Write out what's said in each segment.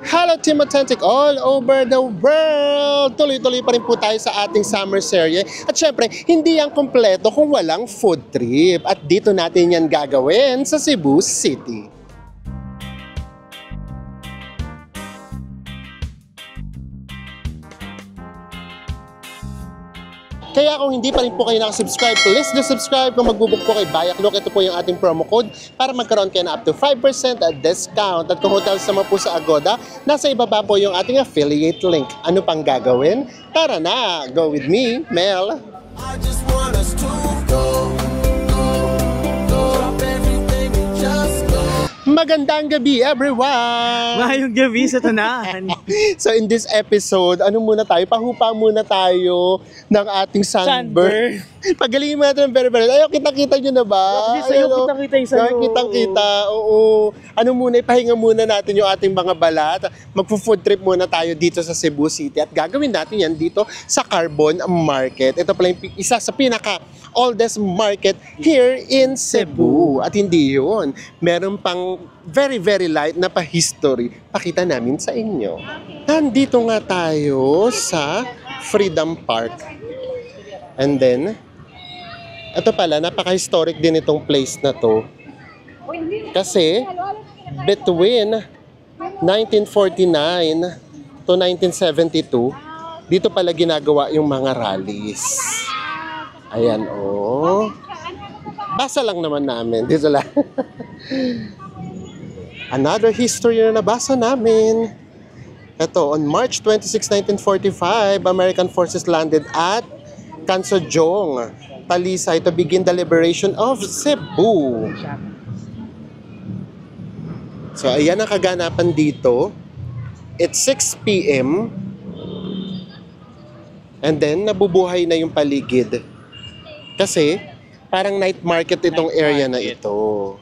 Hello Team Authentic all over the world! Tuloy-tuloy pa rin po tayo sa ating summer serye. At syempre, hindi yan kompleto kung walang food trip. At dito natin yan gagawin sa Cebu City. Kaya kung hindi pa rin po kayo nakasubscribe, please do subscribe. Kung magbubuk po kay Bayaklook, ito po yung ating promo code para magkaroon kayo na up to 5% at discount. At kung hotels naman po sa Agoda, nasa ibaba po yung ating affiliate link. Ano pang gagawin? Tara na! Go with me, Mel! I just want us to go. Magandang gabi, everyone! Mayong gabi sa tanan! So in this episode, ano muna tayo? Pahupa muna tayo ng ating sunburn. Pagalingin mo natin ng very. Ayaw, kita-kita nyo na ba? Kasi sa'yo, kita-kita yung sa'yo. Kitang-kita, oo. Ano muna, ipahinga muna natin yung ating mga balat. Magpo-food trip muna tayo dito sa Cebu City. At gagawin natin yan dito sa Carbon Market. Ito pala yung isa sa pinaka-oldest market here in Cebu. At hindi yun. Meron pang very light na pa-history. Pakita namin sa inyo. Nandito nga tayo sa Freedom Park. And then, ito pala, napaka-historic din itong place na to. Kasi, between 1949 to 1972, dito pala ginagawa yung mga rallies. Ayan, oh. Basa lang naman namin. Dito lang. Another history na nabasa namin. Ito, on March 26, 1945, American forces landed at Kansojong, Talisay to begin the liberation of Cebu. So, ayan ang kaganapan dito. It's 6 p.m. And then, nabubuhay na yung paligid. Kasi, parang night market itong area na ito.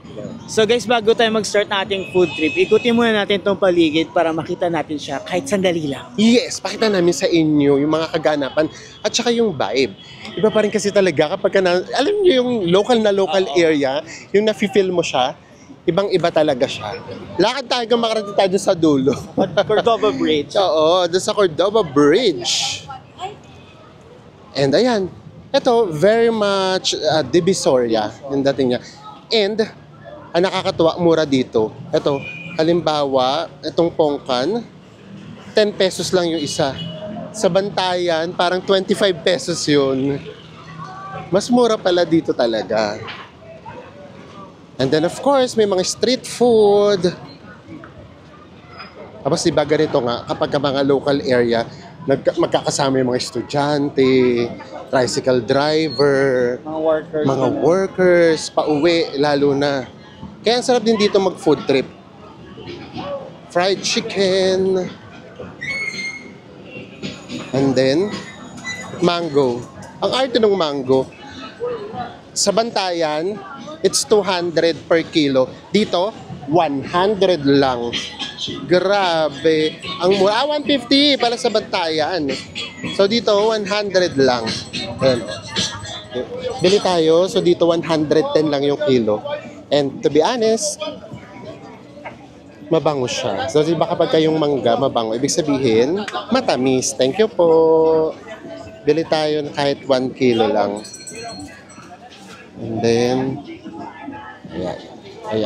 So guys, bago tayo mag-start ng ating food trip, ikutin muna natin itong paligid para makita natin siya kahit sandali lang. Yes, pakita namin sa inyo yung mga kaganapan at saka yung vibe. Iba pa rin kasi talaga kapag alam niyo yung local area, yung nafe-feel mo siya, ibang-iba talaga siya. Lakad tayo hanggang makarating tayo sa dulo. Cordova Bridge. Oo, doon sa Cordova Bridge. And ayan, ito very much Divisoria yung dating niya. And ang nakakatuwa, mura dito. Ito, halimbawa, itong pongkan, 10 pesos lang yung isa. Sa Bantayan, parang 25 pesos yun. Mas mura pala dito talaga. And then of course, may mga street food. Tapos diba ganito nga, kapag mga local area, magkakasama yung mga estudyante, tricycle driver, mga workers, pauwi, lalo na. Kaya ang sarap din dito mag-food trip. Fried chicken. And then, mango. Ang arte ng mango, sa Bantayan, it's 200 per kilo. Dito, 100 lang. Grabe. Ang mura, 150 pala sa Bantayan. So dito, 100 lang. Ayan. Bili tayo. So dito, 110 lang yung kilo. And to be honest, mabango siya. So diba kapag kayong mangga, mabango. Ibig sabihin, matamis. Thank you po. Bili tayo kahit 1 kilo lang. And then,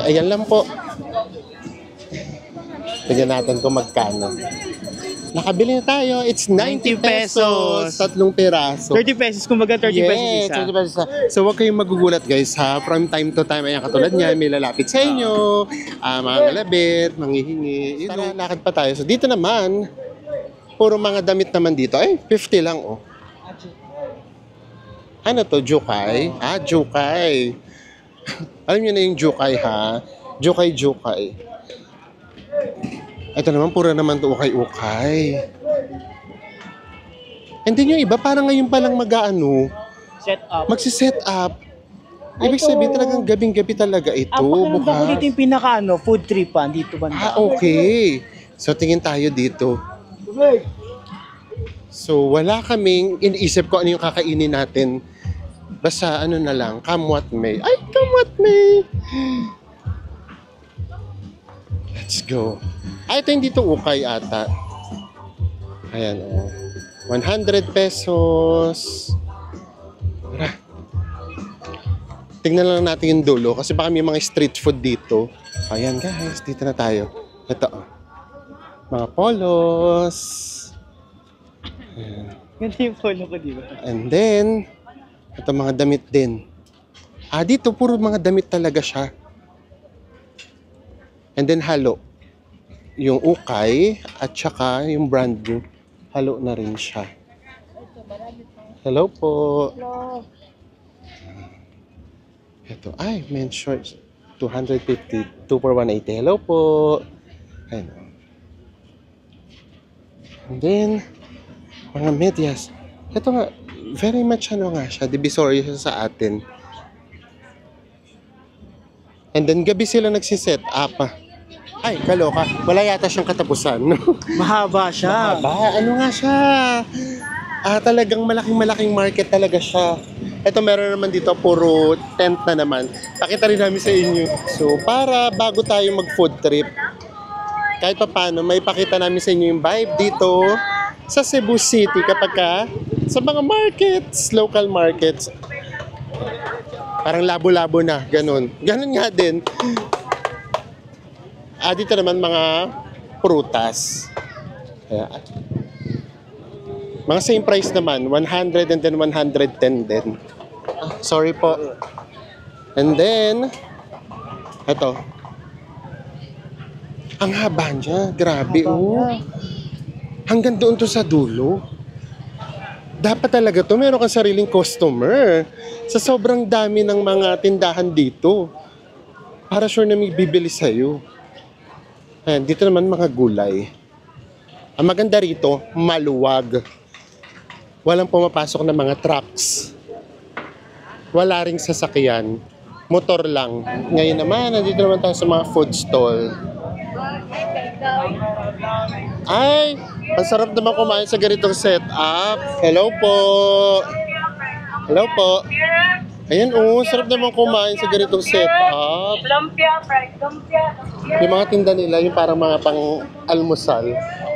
ayan lang po. Tignan natin kung magkano. Nakabili na tayo. It's 90 pesos. 3 piraso. 30 pesos, kumbaga 30 pesos isa. 30 pesos isa. So huwag kayong magugulat guys ha. From time to time, ayan katulad niya, may lalapit sa inyo, mga ngalabit, manghihingi. Tara, lakad pa tayo. So dito naman, puro mga damit naman dito. Ay, 50 lang oh. Ano to? Jukay? Ah, jukay. Alam niyo na yung jukay ha? Jukay. Ito naman, pura naman to ukay-ukay. And then yung iba, parang ngayon palang Set up. magsiset up. Ibig sabihin talagang gabing-gabi talaga ito. Ako lang dito yung food tripan dito ba? Ah, okay. So tingin tayo dito. So wala kaming iniisip ko ano yung kakainin natin. Basta ano na lang, come what may. Ay, come what may. Let's go. Ito hindi to ukay ata. Ayan, 100 pesos. Tara. Tingnan lang natin yung dulo kasi baka may mga street food dito. Ayan guys, dito na tayo. Ito, mga polos. Ayan. Ganda yung polo ko, di ba? And then, ito mga damit din. Dito puro mga damit talaga siya. And then halo. Yung ukay at saka yung brand new. Halo na rin siya. Hello po. Hello. Ito, men's shorts. 250, 2 for 180. Hello po. Ayan. And then, mga medyas. Ito nga, very much nga siya. Divisory siya sa atin. And then, gabi sila nagsiset up. Kaloka. Wala yata siyang katapusan. No? Mahaba siya. Ano nga siya? Talagang malaking market talaga siya. Ito meron naman dito, puro tent na naman. Pakita rin namin sa inyo. So, para bago tayo mag-food trip, kahit pa paano, may pakita namin sa inyo yung vibe dito sa Cebu City kapag sa mga markets, local markets. Parang labo-labo na, ganun. Ganun nga din. Dito naman mga prutas. Mga same price naman, 100 and then 110 din. Sorry po. And then, ito. Ang haba niya, grabe Hanggang doon to sa dulo. Dapat talaga to, meron kang sariling customer. Sa sobrang dami ng mga tindahan dito. Para sure na may bibili sa'yo. Ayan, dito naman mga gulay. Ang maganda rito, maluwag. Walang pumapasok na mga trucks. Wala ring sasakyan. Motor lang. Ngayon naman, nandito naman tayo sa mga food stall. Ang sarap naman kumain sa ganitong setup. Hello po. Hello po. Ayan sarap naman kumain sa ganitong setup. Lumpia, fried lumpia. Yung mga tinda nila, yung parang mga pang-almusal.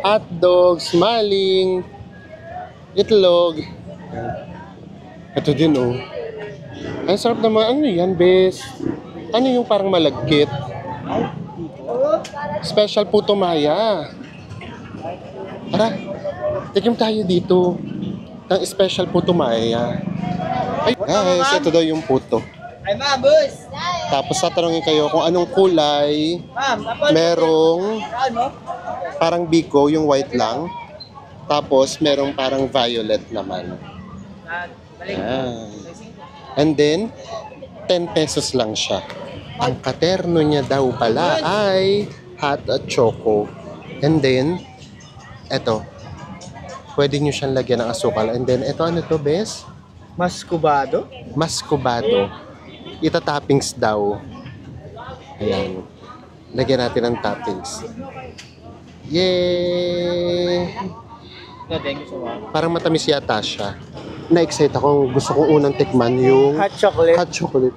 Hot dogs, maling, itlog. Ito din Ang sarap naman. Ano yan, bes? Ano yung parang malagkit? Special puto maya. Tara, tikim tayo dito ng special puto maya. Guys, ito daw yung puto. Ma'am, boss. Tapos tatanungin kayo kung anong kulay. Merong parang biko, yung white lang. Tapos merong parang violet naman. And then, 10 pesos lang siya. Ang katerno niya daw pala ay hot at choco. And then, eto, pwede nyo siyang lagyan ng asukal. And then, eto ano to, bes? Mascubado? Mascubado. Ita-toppings daw. Ayan. Lagyan natin ng toppings. Yay! No, thank you so much. Parang matamis yata siya. Na-excite ako. Gusto kong unang tikman yung Hot chocolate. hot chocolate.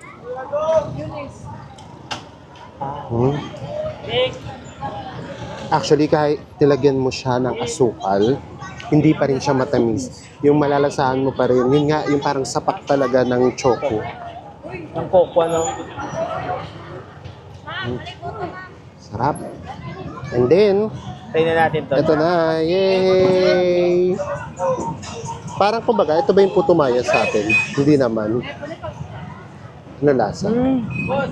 Actually, kahit nilagyan mo siya ng asukal, hindi pa rin siya matamis. Yung malalasahan mo pa rin. Yun nga, yung parang sapak talaga ng choco. Ng coco, Sarap. And then, try na natin to. ito na. Yay! Parang kumbaga, ito ba yung puto maya sa atin? Hindi naman. Ano lasa?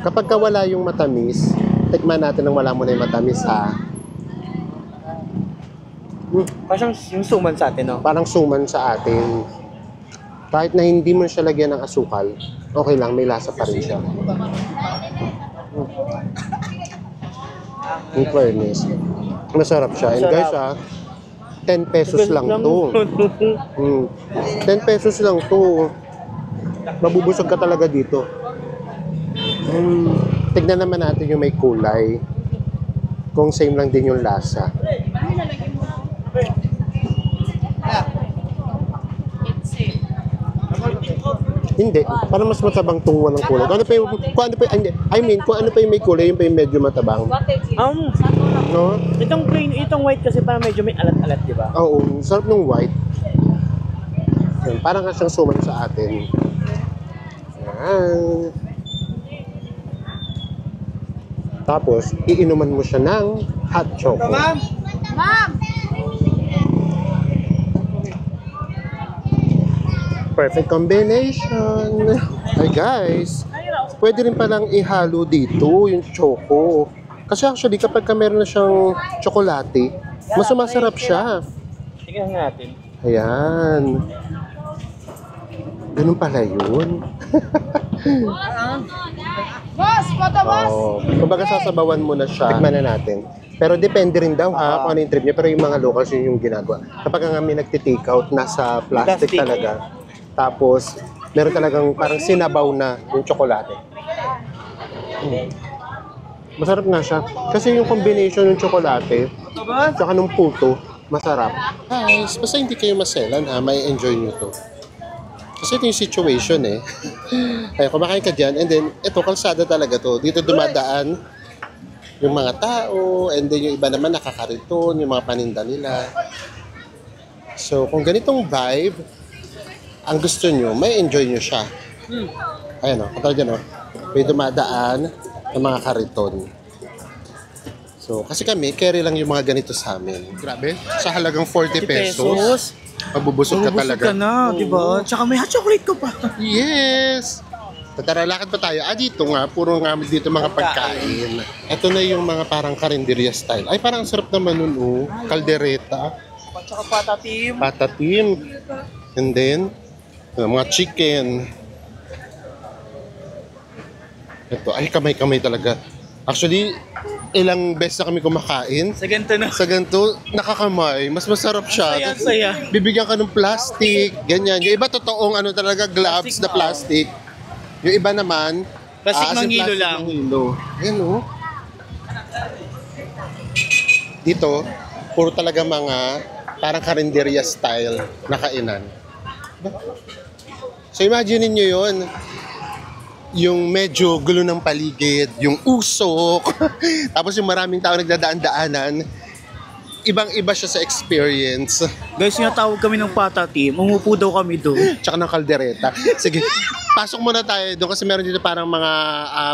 Kapag wala yung matamis, tikman natin nang wala mo na yung matamis, Parang yung suman sa atin, no? Parang suman sa atin. Kahit na hindi mo siya lagyan ng asukal, okay lang, may lasa pa rin siya. In fairness, masarap siya. And guys, 10 pesos lang to. 10 pesos lang to. Mabubusog ka talaga dito. Tignan naman natin yung may kulay. Kung same lang din yung lasa. Hindi, parang mas matabang tong walang kulay. Kung ano pa yung may kulay, yung pa yung medyo matabang. No? Itong plain, itong white kasi parang medyo may alat-alat, di ba? Oo, sarap ng white. Yan, parang nga siyang suman sa atin. Yan. Tapos, iinuman mo siya ng hot choco. Ma'am! Perfect combination. Ay guys, pwede rin palang ihalo dito yung choco. Kasi actually, kapag ka meron na siyang tsokolate, mas sumasarap siya. Tingnan natin. Ayan. Ganun pala yun. Boss! Photo boss! Oh, kumbaga sasabawan mo na siya. Tikman na natin. Pero depende rin daw ha, kung ano yung trip niya. Pero yung mga locals yun yung ginagawa. Kapag nga may nagti-take out, nasa plastic Plastic. talaga. Tapos, meron talagang parang sinabaw na yung tsokolate. Masarap nga siya. Kasi yung combination ng tsokolate, saka ng puto, masarap. Guys, basta hindi kayo maselan ha, may enjoy nyo to. Kasi ito yung situation eh. Ay, kumakain ka dyan, and then, ito, kalsada talaga to. Dito dumadaan yung mga tao, and then yung iba naman nakakariton, yung mga paninda nila. So, kung ganitong vibe, ang gusto nyo, may enjoy nyo siya. Ayan o, katulad dyan o. May dumadaan ng mga kariton. So, kasi kami, carry lang yung mga ganito sa amin. Grabe, sa halagang 40 pesos. Mabubusog ka talaga. ka na, di ba? Tsaka may hot chocolate ko pa. Yes! Tara, lakad pa tayo. Dito nga, puro nga dito mga pagkain. Ito na yung mga parang karinderya style. Ay, parang sarap naman nun, oh. Kaldereta. Tsaka patatim. Patatim. And then, mga chicken. Ito, ay kamay-kamay talaga. Actually, ilang beses na kami kumakain. Sa ganito na. Sa ganito, nakakamay. Mas masarap siya. Saya. Bibigyan ka ng plastic, ganyan. Yung iba totoong ano talaga, gloves Plastic na plastic. Yung iba naman, Plastic as in ng hilo plastic lang. ng hilo. Ayan o. Dito, puro talaga mga parang karinderya style na kainan. So imagine niyo yun. Yung medyo gulo ng paligid, yung usok, tapos yung maraming tao nagdadaan-daanan, ibang-iba siya sa experience. Guys, tawag kami ng patatim. Umupo daw kami doon. Tsaka ng kaldereta. Sige, pasok muna tayo doon kasi meron dito parang mga,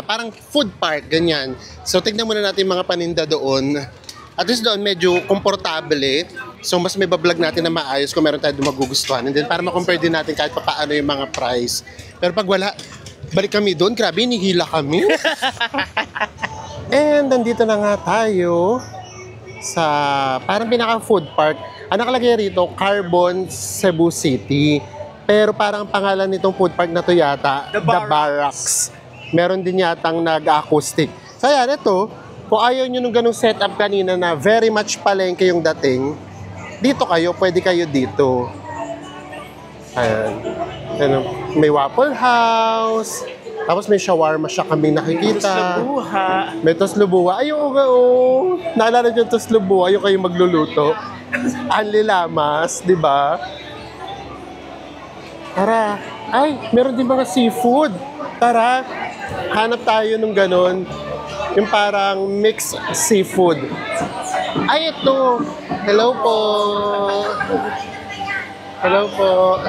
parang food park, ganyan. So tignan muna natin yung mga paninda doon. At least doon medyo komportable. So mas may bablog natin na maayos kung meron tayo doon magugustuhan. And then para ma-compare din natin kahit pa paano yung mga price. Pero pag wala, balik kami doon. Grabe, nihila kami. And nandito na nga tayo sa parang pinaka-food park. Ang nakalagay rito, Carbon, Cebu City. Pero parang pangalan nitong food park na to yata, The Barracks. Meron din yatang nag-acoustic. So yan, ito, kung ayaw nyo nung ganung setup kanina na very much palengke yung dating, dito kayo, pwede kayo dito. Ayan. Ayan, may Waffle House. Tapos may shawarma siya kami nakikita. Buha. May toslubuwa. Ay, oo. Naalala nyo yung toslubuwa, yung kayo magluluto. Anli lamas, di ba? Tara. Ay, meron din mga seafood. Tara. Hanap tayo nung ganon. Yung parang mixed seafood. Ay, ito. Hello po. Hello po.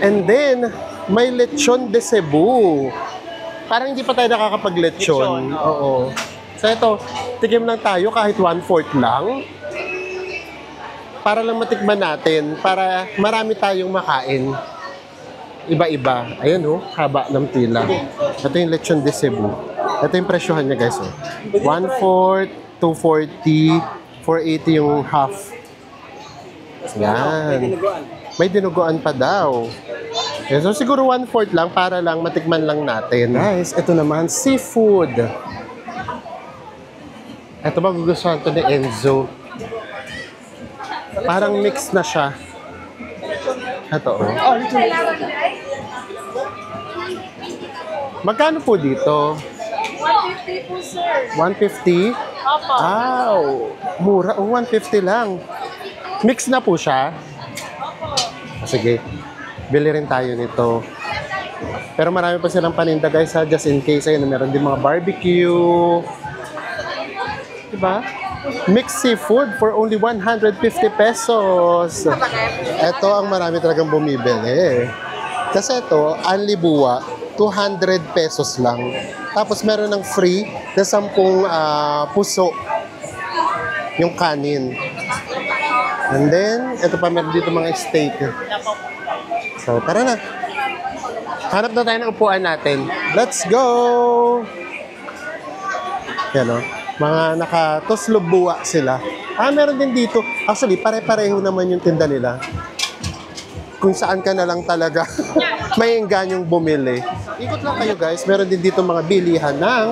And then, may lechon de Cebu. Parang hindi pa tayo nakakapag-lechon. Lechon, Oo. So ito, tigim lang tayo kahit 1/4 lang. Para lang matikman natin. Para marami tayong makain. Iba-iba. Ayan oh, haba ng pila. Ito yung lechon de Cebu. Ito yung presyohan niya guys. Oh. 1/4, 240, 480 yung half. Yan. May dinuguan pa daw. Okay, so siguro 1/4 lang para lang matikman lang natin. Guys, ito naman, seafood. Ito magugustuhan to ni Enzo. Parang mix na siya. Ito oh. Magkano po dito? 150 po, sir. 150? Opo. Wow! Mura. Oh, 150 lang. Mix na po siya? Sige. Bili rin tayo nito. Pero marami pa silang paninda guys ha, just in case. Ayun, meron din mga barbecue. Diba? Mixed seafood for only 150 pesos. Ito ang marami talagang bumibili. Kasi ito, Anli Buwa, 200 pesos lang. Tapos meron ng free na 10 puso yung kanin. And then, ito pa meron dito mga steak. So, tara na. Hanap na tayo ng upuan natin. Let's go! Yan o. Mga naka-toslobuwa sila. Meron din dito. Actually, pare-pareho naman yung tinda nila. Kung saan ka na lang talaga may enganyong bumili. Ikot lang kayo guys. Meron din dito mga bilihan ng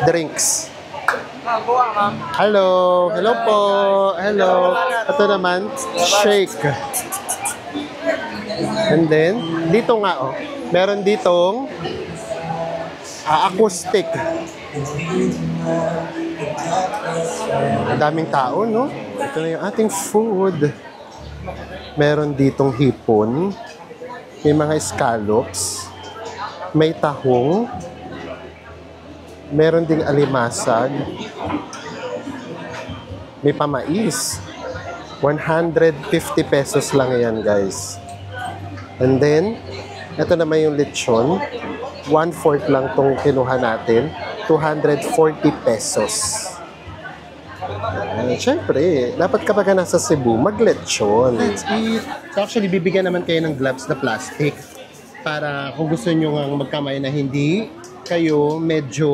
drinks. Hello. Hello po. Hello. Ito naman, shake. And then, dito nga oh. Meron ditong acoustic. Ang daming tao, no? Ito na yung ating food. Meron ditong hipon. May mga scallops. May tahong. Meron ding alimasag. May pamais. 150 pesos lang yan, guys. And then, ito naman yung lechon. 1/4 lang tong kinuha natin. 240 pesos. Siyempre, dapat kapag nasa Cebu, mag-lechon. Let's eat. So actually, bibigyan naman kayo ng gloves na plastic para kung gusto nyo nga magkamay na hindi kayo medyo,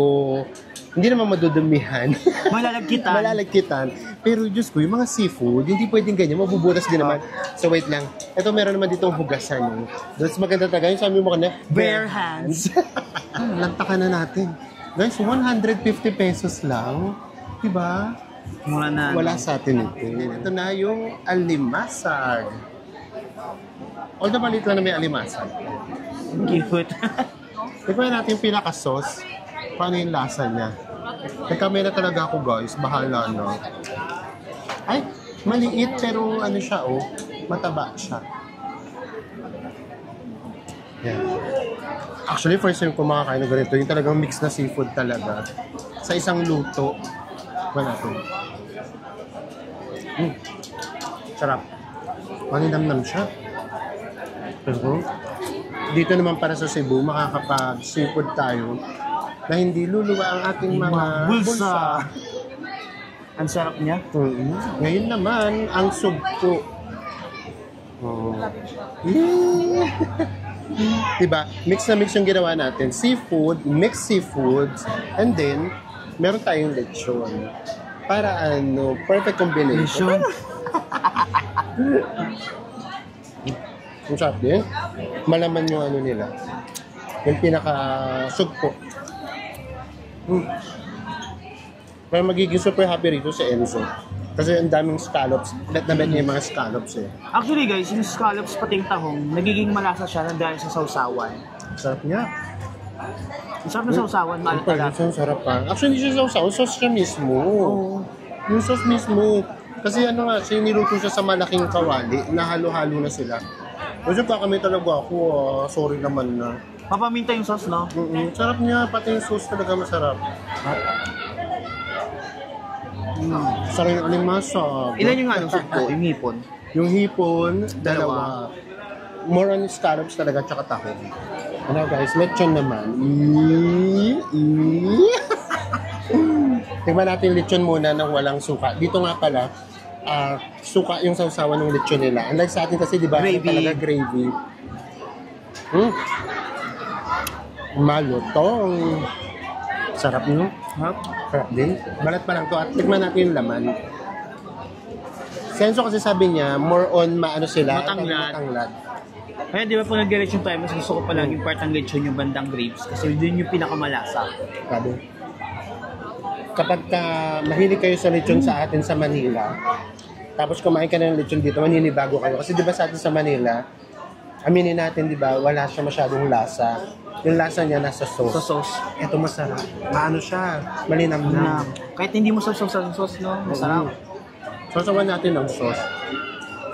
hindi naman madudumihan. Malalagkitan. Malalagkitan. Pero Diyos ko, yung mga seafood, hindi pwedeng ganyan. Mabubutas din naman. So wait lang. Ito meron naman ditong hugasan. That's maganda talaga. Yung sabi mo na, Bare hands. Lantakan na natin. Guys, 150 pesos lang. Diba? Mura na. Wala sa atin ito. Ito na yung alimasag. Although maliit lang na may alimasag. Cute. Tignan natin yung pinaka-sauce. Paano yung lasa niya? Nagkamay na talaga ako guys. Bahala na. Ay, maliit pero ano siya oh. Mataba siya. Yan. Actually, first time ko makakain ng ganito. Yung talagang mix na seafood talaga. Sa isang luto. Wala ito. Sarap. Maninamnam siya. Pero, dito naman para sa Cebu, makakapag-seafood tayo na hindi luluwa ang ating mga bulsa. Ang sarap niya. Ngayon naman, ang sugpo. Oh. Diba? Mix na mix yung ginawa natin. Seafood, mixed seafoods, and then, meron tayong lechon. Para ano, perfect combination. Ang sarap din. Malaman yung ano nila. Yung pinaka-sugpo. Pero magiging super happy rito si Enzo. Kasi ang daming scallops. Bet na bet niya yung mga scallops eh. Actually guys, yung scallops pating tahong, nagiging malasa siya dahil sa sausawan. Sarap niya. Ang sarap na sausawan, maalat na lasa. Ang sarap pa. Actually, hindi siya sausaw. Sauce siya mismo. Yung sauce mismo. Kasi ano nga, siya niluto siya sa malaking kawali. Nahalo-halo na sila. Kasi kakamay talaga ako. Sorry naman na. Papaminta yung sauce, no? Sarap niya. Pati yung sauce talaga masarap. Sarap yung alimasag. Ilan yung ano, sugpo? Yung hipon? Yung hipon, dalawa. More on scallops talaga, tsaka tahong. Ano guys, lechon naman. Tingnan natin lechon muna ng walang suka. Dito nga pala, suka yung sausawan ng lechon nila. Unlike sa atin kasi, di ba, Gravy. talaga gravy. Malutong. Sarap nyo. Sarap din. Balat pa lang to. At tignan natin yung laman. Senso kasi sabi niya, more on maano sila. Matanglad. Kaya di ba po nag-lechon tayo, mas gusto ko palaging part ng lechon yung bandang grapes kasi yun yung pinakamalasa. Sabi. Kapag mahilig kayo sa lechon sa atin sa Manila, tapos kumain ka ng lechon dito, maninibago kayo. Kasi di ba sa atin sa Manila, aminin natin, di ba, wala siya masyadong lasa. Yung lasa niya nasa sauce. Sa sauce. Ito masarap. Maano siya, malinamnam. Kahit hindi mo sauce sa sauce, no? Masarap. Sasawan natin ng sauce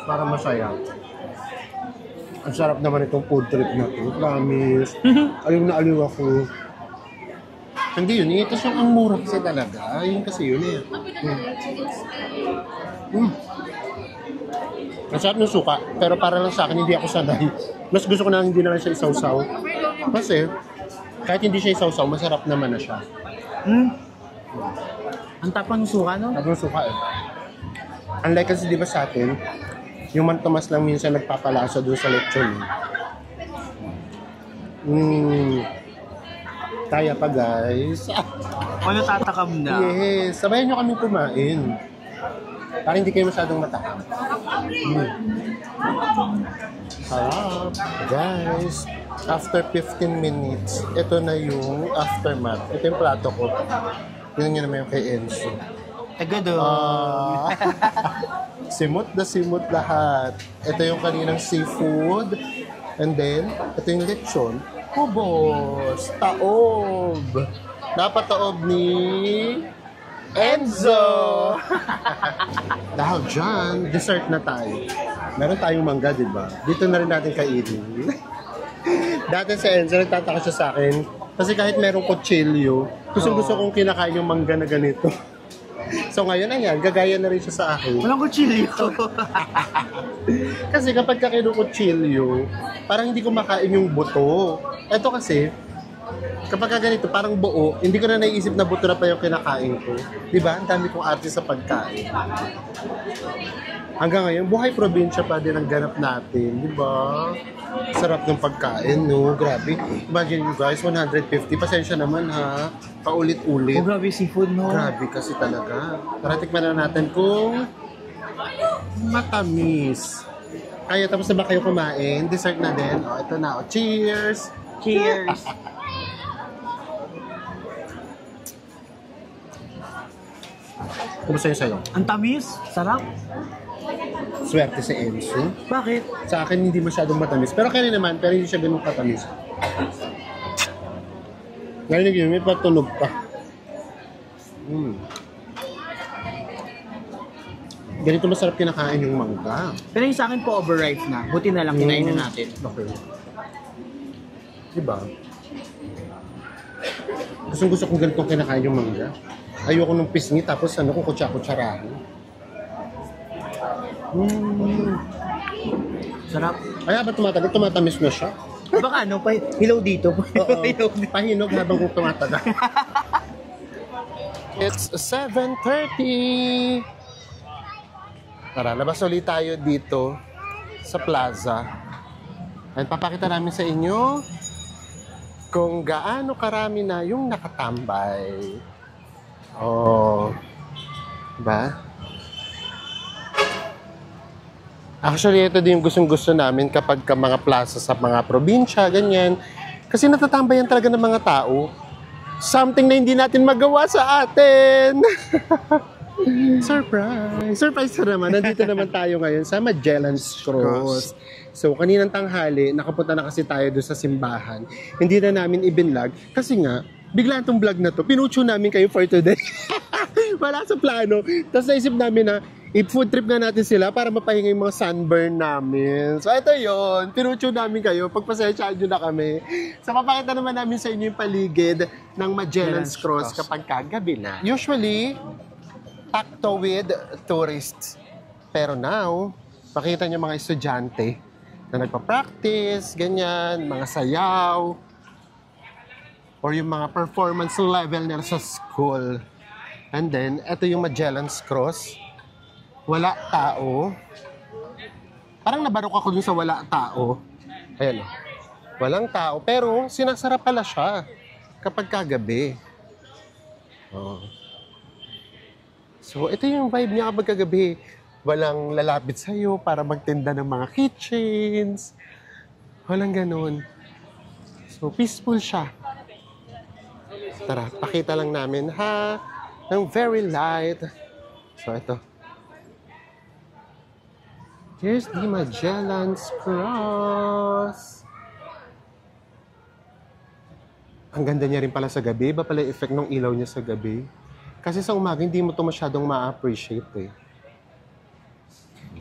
para masaya. Ang sarap naman itong food trip na to. Promise. Aliw na aliw ako. Hindi yun eh. Tapos yung ang mura kasi talaga. Yun kasi yun eh. Masarap ng suka. Pero para lang sa akin, hindi ako sanay. Mas gusto ko na hindi na lang siya isawsaw. Kasi, kahit hindi siya isawsaw, masarap naman na siya. Ang tapang ng suka, no? Tapos suka eh. Unlike kasi di ba sa atin, yung mantomas lang minsan nagpapalasa doon sa lechon. Kaya pa guys. Ano tatakam na? Yes, sabayan nyo kaming kumain. Para hindi kayo masyadong matakam. Sarap. Guys, after 15 minutes, ito na yung aftermath. Ito yung plato ko. Yun nyo naman yung kay Enzo. Agad Simot na simot lahat. Ito yung kaninang seafood. And then, ito yung lechon. Kubos. Taob. Napataob ni Enzo. Dahil dyan, dessert na tayo. Meron tayong mangga, di ba? Dito na rin natin kainin. Dati sa Enzo, nagtataka siya sa akin. Kasi kahit merong kutsilyo, gusto kong kinakain yung mangga na ganito. So ngayon, ayan, gagaya na rin siya sa akin. Walang kutsilyo. Kasi kapag kinukutsilyo, parang hindi ko makain yung buto. Ito kasi, kapag ganito, parang buo, hindi ko na naiisip na buto na pa yung kinakain ko. Diba? Ang dami kong arte sa pagkain. Hanggang ngayon, buhay probinsya pa din ang ganap natin. Diba? Sarap ng pagkain, no? Grabe. Imagine you guys, 150. Pasensya naman, ha? Paulit-ulit. Oh, grabe seafood, no? Grabe kasi talaga. Tara, tikman na natin kung matamis. Kaya tapos na ba kayo kumain? Dessert na din. O, ito na. O, cheers! Cheers! Kumusta yung sa'yo? Ang tamis. Sarap. Swerte sa Enzo. Bakit? Sa akin, hindi masyadong matamis. Pero kaya naman, pero hindi siya ganun katamis. Ngayon yun, may patunog pa. Ganito masarap kinakain yung mangga. Pero yung sa akin po overripe na. Buti na lang kinain na natin. Okay. Diba? Gusto kong ganitong kinakain yung mangga. Ayoko nung pisngi tapos ano kung kutsa-kutsarahan. Sarap. Kaya ba tumatagal? Tumatamis na siya? Baka ano, hilaw dito. Oo. Pahinog habang kung tumatagal. It's 7:30. Tara, labas ulit tayo dito sa plaza. At papakita namin sa inyo kung gaano karami na yung nakatambay. Oh. Diba? Actually, ito din yung gustong-gusto namin kapag ka mga plaza sa mga probinsya, ganyan. Kasi natatambayan talaga ng mga tao. Something na hindi natin magawa sa atin. Surprise! Surprise na naman. Nandito naman tayo ngayon sa Magellan's Cross. So, kaninang tanghali, nakapunta na kasi tayo doon sa simbahan. Hindi na namin ibinlog kasi nga, bigla itong vlog na to, pinucho namin kayo for today. Wala sa plano. Tapos naisip namin na, i-food trip na natin sila para mapahinga yung mga sunburn namin. So, ito yon, pinucho namin kayo. Pagpasensyaan nyo na kami. So, papakita naman namin sa inyo yung paligid ng Magellan's Cross kapag kagabi na. Usually, takto with tourists. Pero now, pakita nyo mga estudyante na nagpa-practice, ganyan, mga sayaw, or yung mga performance level nila sa school. And then, ito yung Magellan's Cross. Wala tao. Parang nabarok ako dun sa wala tao. Ayan o. Walang tao. Pero sinasara pala siya kapag kagabi. Oh. So, ito yung vibe niya kapag kagabi. Walang lalapit sa'yo para magtinda ng mga kitchens. Walang ganun. So, peaceful siya. Tara, pakita lang namin, ha? Ng very light. So, ito. Here's the Magellan's Cross. Ang ganda niya rin pala sa gabi. Iba pala yung effect ng ilaw niya sa gabi. Kasi sa umaga, hindi mo ito masyadong ma-appreciate eh.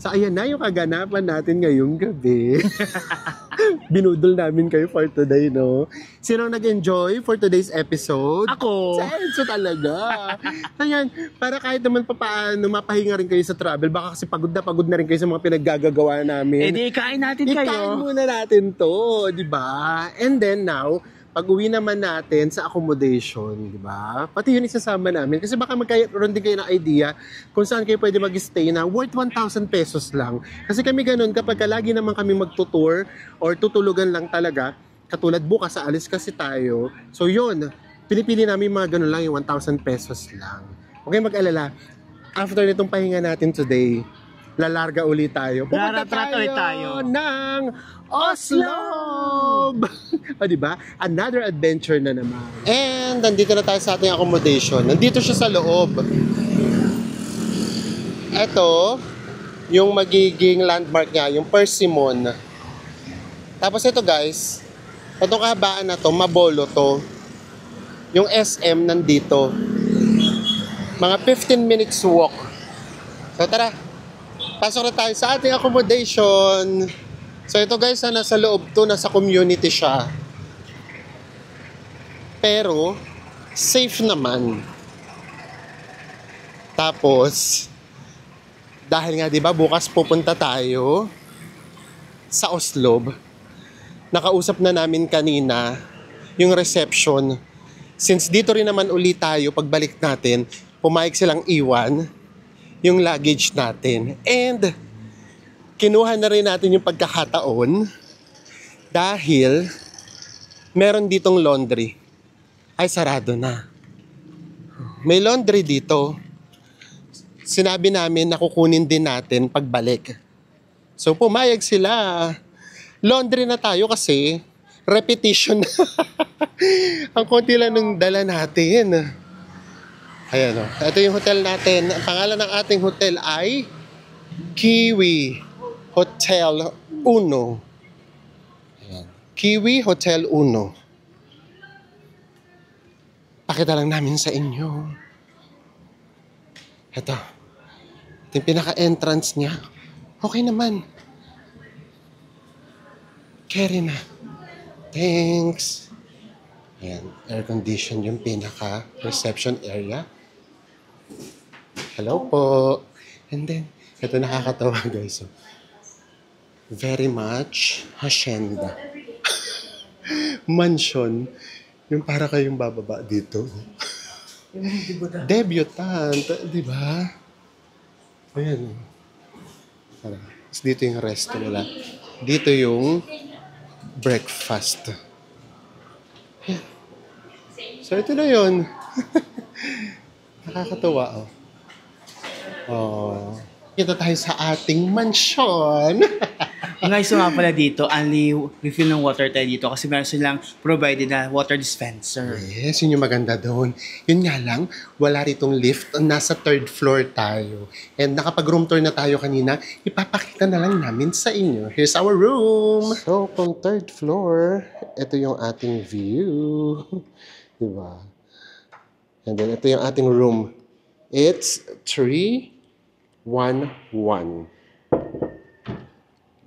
So, ayan na yung kaganapan natin ngayong gabi. Binudol namin kayo for today, no? Sino nag-enjoy for today's episode? Ako. Senso talaga. Ayan, para kahit naman papaano, mapahinga rin kayo sa travel. Baka kasi pagod na rin kayo sa mga pinaggagawa namin. Eh di, ikain natin Ikain kayo. muna natin to, di ba? And then now, pag-uwi naman natin sa accommodation, di ba? Pati yun isasama namin. Kasi baka magkaroon din kayo ng idea kung saan kayo pwede mag-stay na worth 1,000 pesos lang. Kasi kami ganun, kapag lagi naman kami magtutour or tutulugan lang talaga, katulad bukas sa alis kasi tayo. So yun, pinipili namin mga ganun lang, yung 1,000 pesos lang. Okay, mag-alala. After nitong pahinga natin today, lalarga ulit tayo. Pupunta Laratrato ulit tayo. ng Oslo! O, diba? Another adventure na naman. And, nandito na tayo sa ating accommodation. Nandito siya sa loob. Ito, yung magiging landmark niya, yung Persimmon. Tapos ito guys, itong kahabaan na to, Mabolo to. Yung SM nandito. Mga 15 minutes walk. So tara, pasok na tayo sa ating accommodation. So ito guys, nasa loob to, nasa community siya. Pero, safe naman. Tapos, dahil nga 'di ba bukas pupunta tayo sa Oslo. Nakausap na namin kanina yung reception. Since dito rin naman ulit tayo pagbalik natin, pumayag silang iwan yung luggage natin. And kinuha na rin natin yung pagkakataon dahil meron ditong laundry. Ay, sarado na. May laundry dito. Sinabi namin na kukunin din natin pagbalik. So, pumayag sila. Laundry na tayo kasi repetition na. Ang konti lang nung dala natin. Ayan o. Ito yung hotel natin. Ang pangalan ng ating hotel ay Kiwi Hotel Uno. Ayan. Kiwi Hotel Uno. Pakita lang namin sa inyo. Ito. Ito yung pinaka-entrance niya. Okay naman. Carry na. Thanks. Ayan. Air-conditioned yung pinaka-reception area. Hello po. And then, ito nakakatawa guys. Oh. Very much hacienda. Mansion. Yung para kayong bababa dito. Debutante, di ba? Ayan. Tapos dito yung resto nila. Dito yung breakfast. Ayan. So ito na yun. Nakakatawa, oh. Oh. Kita tayo sa ating mansion. Guys, so nga pala dito, only refill ng water tayo dito kasi meron silang provided na water dispenser. Yes, yun yung maganda doon. Yun nga lang, wala ritong lift. Nasa third floor tayo. And nakapag-room tour na tayo kanina, ipapakita na lang namin sa inyo. Here's our room. So, kung third floor, ito yung ating view. Diba? And then, ito yung ating room. It's 311.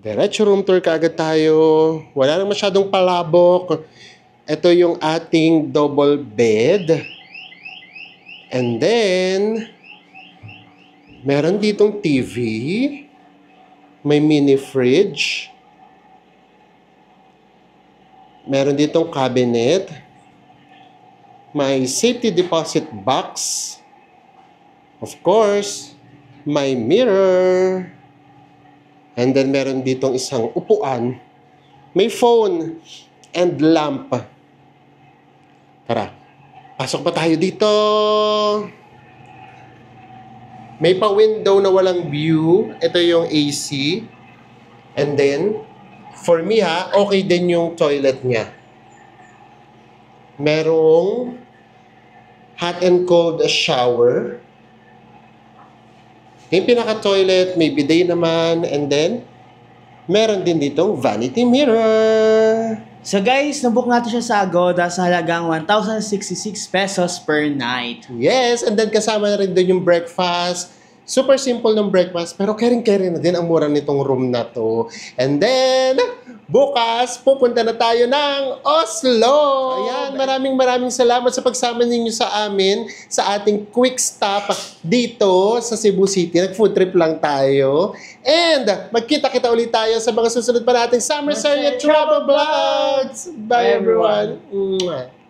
Diretso room tour kaagad tayo. Wala nang masyadong palabok. Ito yung ating double bed. And then, meron ditong TV. May mini fridge. Meron ditong cabinet. May safety deposit box. Of course, may mirror. And then meron ditong isang upuan. May phone and lamp. Tara, pasok pa tayo dito. May pa-window na walang view. Ito yung AC. And then, for me okay din yung toilet niya. Merong hot and cold shower. Yung pinaka-toilet, may bidet naman, and then, meron din ditong vanity mirror. So guys, nabook natin siya sa Agoda sa halagang 1,066 pesos per night. Yes, and then kasama na rin doon yung breakfast. Super simple ng breakfast, pero caring-caring na din ang mura nitong room na to. And then, bukas, pupunta na tayo ng Oslo. Ayan, maraming salamat sa pagsama ninyo sa amin sa ating quick stop dito sa Cebu City. Nag-food trip lang tayo. And magkita-kita ulit tayo sa mga susunod pa nating Summer Serie Travel Vlogs. Bye everyone. Mwah.